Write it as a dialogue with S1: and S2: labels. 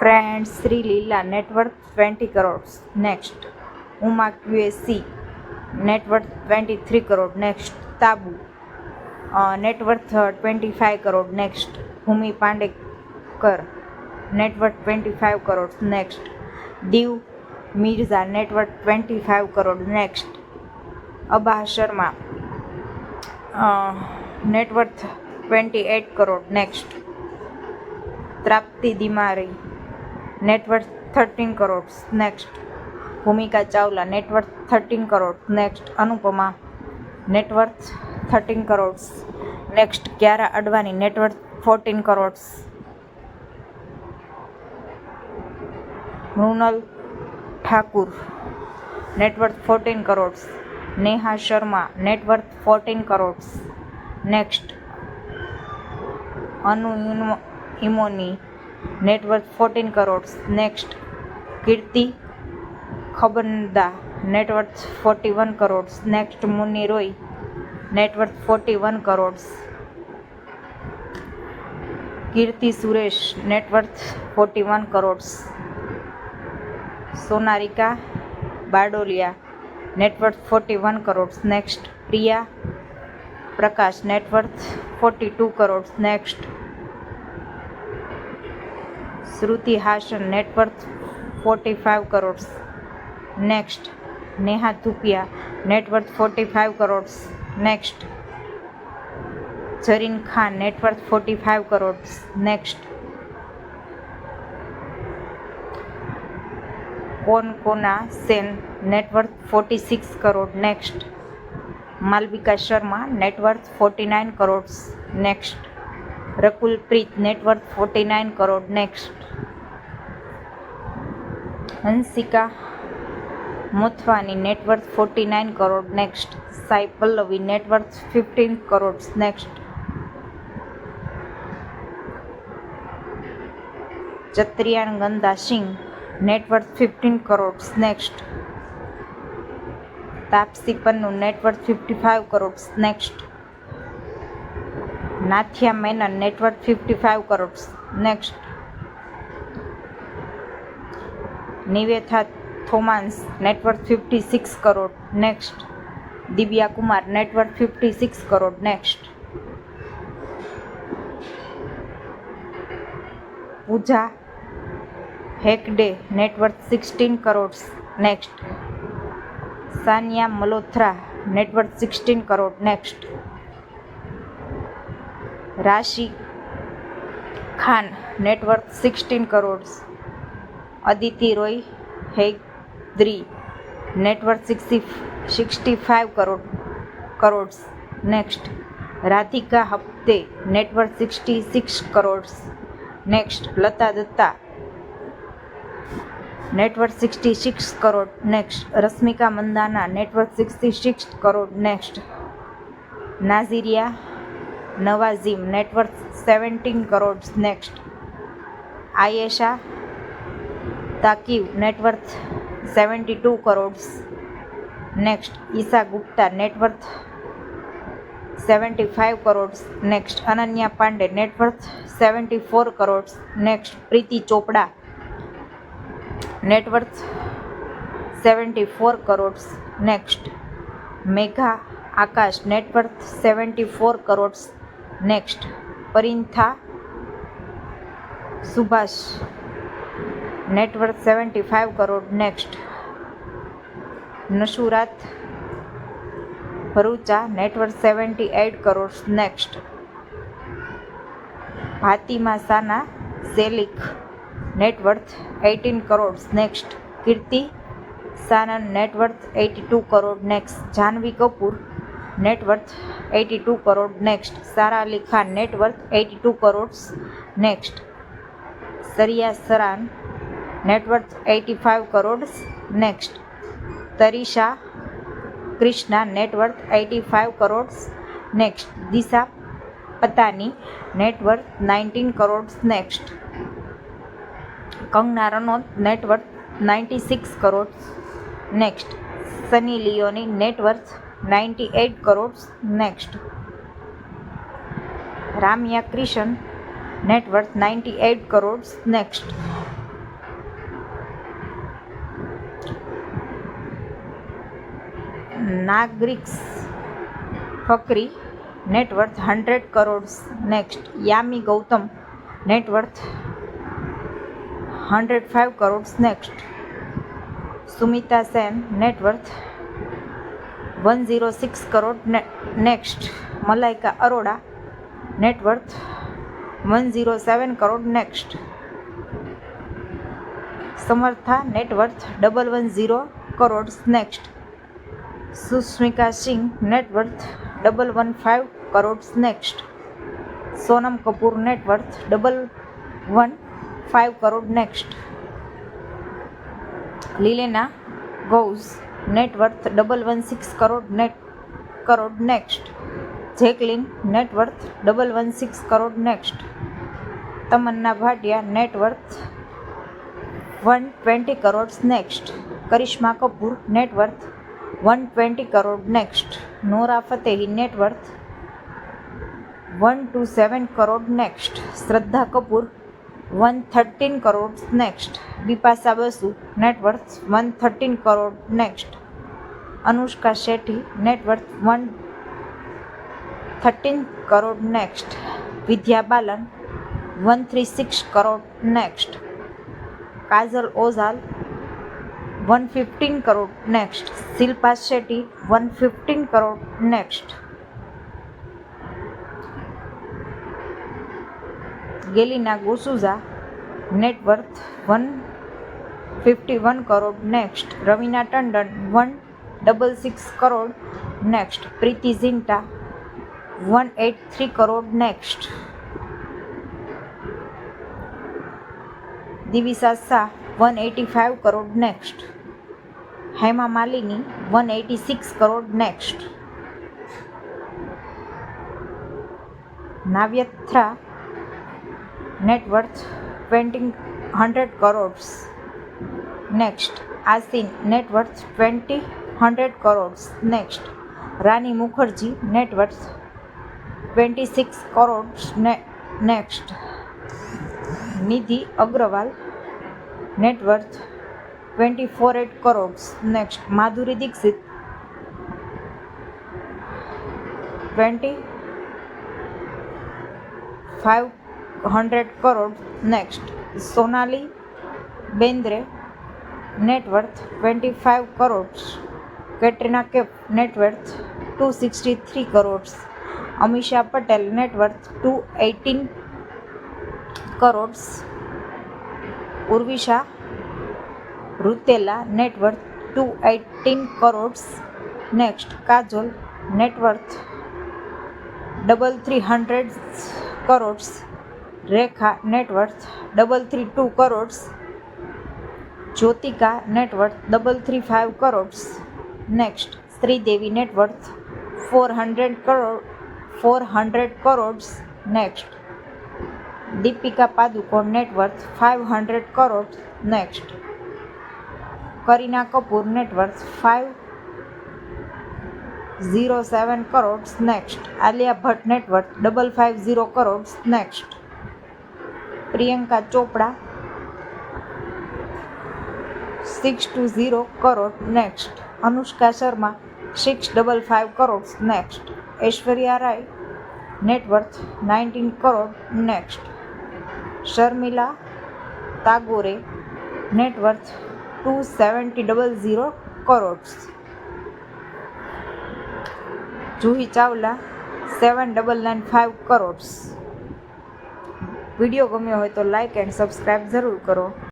S1: Friends Shri Leela net worth 20 crore next. Uma QSC net worth 23 crore next. Tabu net worth 25 crore next. Bhumi Pednekar net worth 25 crore next. Diya Mirza net worth 25 crore next. Aba Sharma net worth 28 crore next. Tripti Dimri net worth 13 crore next. Bhumika Chawla net worth 13 crore next. Anupama net worth 13 crore next. Kiara Advani net worth 14 crore. Mrunal Thakur net worth 14 crore. Neha Sharma net worth 14 crore next. अनु इमोनी net worth 14 crore next. Kriti Kharbanda net worth 41 crore next. Mouni Roy net worth 41 crore. Keerthy Suresh net worth 41 crore. Sonarika Bhadoria net worth 41 crore next. Priya Prakash net worth 42 crore next. Shruti Haasan net worth 45 crore next. Neha Dhupia net worth 45 crore next. Zareen Khan net worth 45 crore next. Kona Sen net worth 46 crore next. Malavika Sharma net worth 49 crore next. Rakul Preet net worth 49 crore next. Hansika मोथवानी net worth 49 crore next. Sai Pallavi net worth 15 crore next. Chitrangada Singh net worth 15 crore next. Taapsee Pannu net worth 55 crore next. Nithya Menen net worth 55 crore next. Nivetha Thomas net worth 56 crore next. Divya Kumar net worth 56 crore next. Pooja Hegde net worth 16 crore next. Sanya Malhotra net worth 16 crore next. Rashi Khan net worth 16 crore. Aditi Rao Hydari net worth 65 crore next. Radhika Apte net worth 66 crore next. Lara Dutta net worth 66 crore next. Rashmika Mandanna net worth 66 crore next. Nazriya Nazim net worth 17 crore next. Ayesha Takia net worth 72 crore next. Esha Gupta net worth 75 crore next. Ananya Panday net worth 74 crore next. Priti Chopra net worth 74 crore next. Megha Akash net worth 74 crore next. Pranitha Subhash net worth 75 crore next. Nushrat Bharucha net worth 78 crore next. Fatima Sana Shaikh net worth 18 crore next. कीर्ति सानन net worth 82 crore next. Janhvi Kapoor net worth 82 crore next. Sara Ali Khan net worth 82 crore next. Shriya Saran net worth 85 crore next. Trisha Krishnan net worth 85 crore next. Disha Patani net worth 19 crore next. Kangana Ranaut net worth 96 crore next. Sunny Leone net worth 98 crore next. Ramya Krishna net worth 98 crore next. Nargis Fakhri net worth 100 crore. Next Yami Gautam net worth 105 crore. Next Sushmita Sen net worth 106 crore. Next Malaika Arora net worth 107 crore. Next Samantha net worth 110 crore. Next Sushmika Singh net worth 115 crore. Next Sonam Kapoor net worth 115 crore. Next Ileana D'Cruz net worth 116 crore. Next Jacqueline net worth 116 crore. Next Tamannaah Bhatia net worth 120 crore. Next Karisma Kapoor net worth 120 crore. Next Nora Fatehi net worth 127 crore. Next Shraddha Kapoor 113 crore. Next Bipasha Basu net worth 113 crore. Next Anushka Shetty net worth 113 crore. Next Vidya Balan 136 crore. Next Kajal Ojal 115 crore. Next Shilpa Shetty 115 crore. Next ગેલિના D'Souza net worth 151 crore. Next Raveena Tandon 166 crore. Next Preity Zinta 183 crore. Next Divisha Shah 185 crore. Next Hema Malini 186 crore. Next Nayanthara net worth 100 crore. Next Asin net worth 100 crore. Next Rani Mukerji net worth 26 crore. Next Nidhi Agarwal net worth 24 crore. Next Madhuri Dixit 2500 crore. Next Sonali Bendre net worth 25 crore. Katrina Kaif net worth 263 crore. Ameesha Patel net worth 218 crore. Urvashi Rautela net worth 218 crore. Next Kajol net worth 300 crore. Rekha net worth 332 crore. Jyothika net worth 335 crore. Next Sridevi net worth 400 crore. Next Deepika Padukone net worth 500 crore. Next Kareena Kapoor net worth 507 crore. Next Alia Bhatt net worth 550 crore. Next Priyanka Chopra 620 crore. Next Anushka Sharma 655 crore. Next Aishwarya Rai net worth 19 crore. Next Sharmila Tagore net worth 270 crore. Juhi Chawla 7995 crore. Video ગમ્યો હોય તો like and subscribe જરૂર કરો.